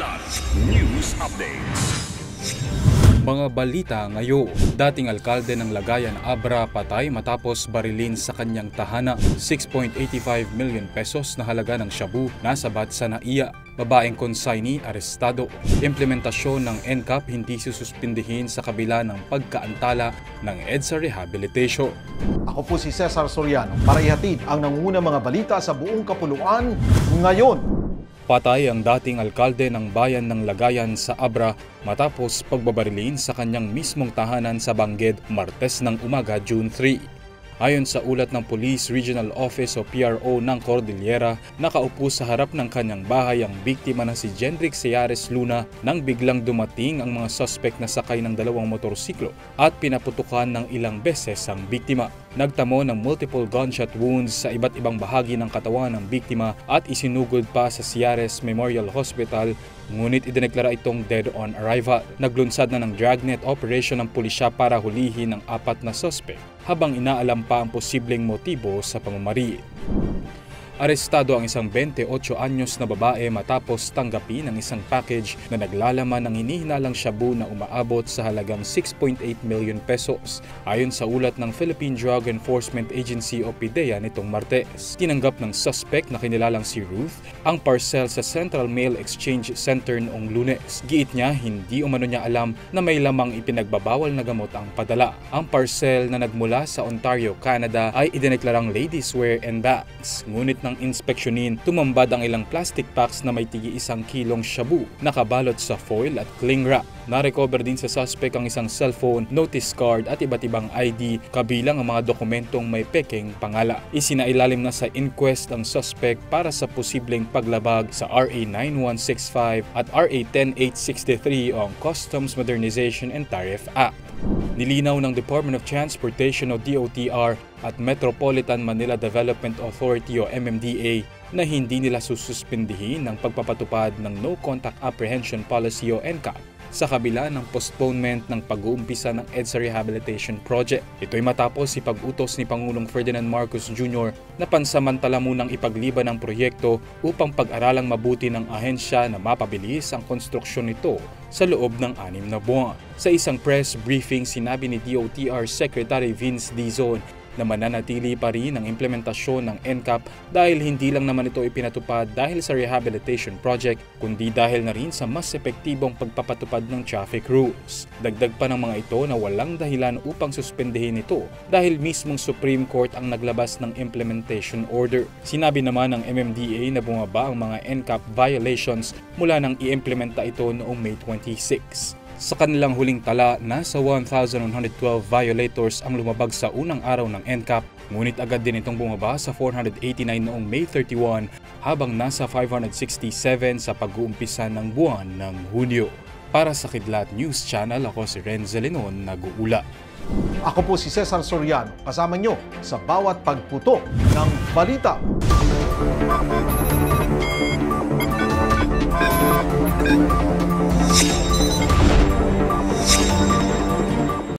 Kidlat News Updates. Mga balita ngayon, dating alkalde ng Lagayan Abra patay matapos barilin sa kanyang tahanan. 6.85 million pesos na halaga ng shabu nasabat sa NAIA. Babaeng consignee arestado. Implementasyon ng NCAP hindi sususpindihin sa kabila ng pagkaantala ng EDSA rehabilitation. Ako po si Cesar Soriano para ihatid ang nangungunang mga balita sa buong kapuluan ngayon. Patay ang dating alkalde ng bayan ng Lagayan sa Abra matapos pagbabarilin sa kanyang mismong tahanan sa Bangged, Martes ng umaga, June 3. Ayon sa ulat ng Police Regional Office o PRO ng Cordillera, nakaupo sa harap ng kanyang bahay ang biktima na si Jendrick Seares Luna nang biglang dumating ang mga suspect na sakay ng dalawang motorsiklo at pinaputukan ng ilang beses ang biktima. Nagtamo ng multiple gunshot wounds sa iba't ibang bahagi ng katawan ng biktima at isinugod pa sa Seares Memorial Hospital, ngunit idineklara itong dead on arrival. Naglunsad na ng dragnet operation ng pulisya para hulihin ang 4 na suspect habang inaalam pa ang posibleng motibo sa pamamariin. Arestado ang isang 28 anyos na babae matapos tanggapin ang isang package na naglalaman ng hinihinalang shabu na umaabot sa halagang 6.8 million pesos. Ayon sa ulat ng Philippine Drug Enforcement Agency o PDEA nitong Martes, tinanggap ng suspect na kinilalang si Ruth ang parcel sa Central Mail Exchange Center noong Lunes. Giit niya, hindi umano niya alam na may lamang ipinagbabawal na gamot ang padala. Ang parcel na nagmula sa Ontario, Canada ay idineklarang ladies wear and bags. Ngunit ng inspeksyonin, tumambad ang ilang plastic packs na may tigi 1 kilong shabu, nakabalot sa foil at cling wrap. Na-recover din sa suspect ang isang cellphone, notice card at iba't ibang ID, kabilang ang mga dokumentong may pekeng pangalan. Isinailalim na sa inquest ang suspect para sa posibleng paglabag sa RA 9165 at RA 10863 o ang Customs Modernization and Tariff Act. Nilinaw ng Department of Transportation o DOTR at Metropolitan Manila Development Authority o MMDA na hindi nila sususpindihin ang pagpapatupad ng No Contact Apprehension Policy o NCAP sa kabila ng postponement ng pag-uumpisa ng EDSA Rehabilitation Project. Ito'y matapos ipag-utos ni Pangulong Ferdinand Marcos Jr. na pansamantala munang ipagliban ang proyekto upang pag-aralang mabuti ng ahensya na mapabilis ang konstruksyon nito sa loob ng 6 na buwan. Sa isang press briefing, sinabi ni DOTR Secretary Vince Dizon na mananatili pa rin ang implementasyon ng NCAP dahil hindi lang naman ito ipinatupad dahil sa rehabilitation project, kundi dahil na rin sa mas epektibong pagpapatupad ng traffic rules. Dagdag pa ng mga ito na walang dahilan upang suspendihin ito dahil mismong Supreme Court ang naglabas ng implementation order. Sinabi naman ng MMDA na bumaba ang mga NCAP violations mula nang i-implementa ito noong May 26. Sa kanilang huling tala, nasa 1,112 violators ang lumabag sa unang araw ng NCAP, ngunit agad din itong bumaba sa 489 noong May 31 habang nasa 567 sa pag-uumpisa ng buwan ng Hunyo. Para sa Kidlat News Channel, ako si Renzo Lenon, nag-uula. Ako po si Cesar Soriano, kasama nyo sa bawat pagputo ng balita.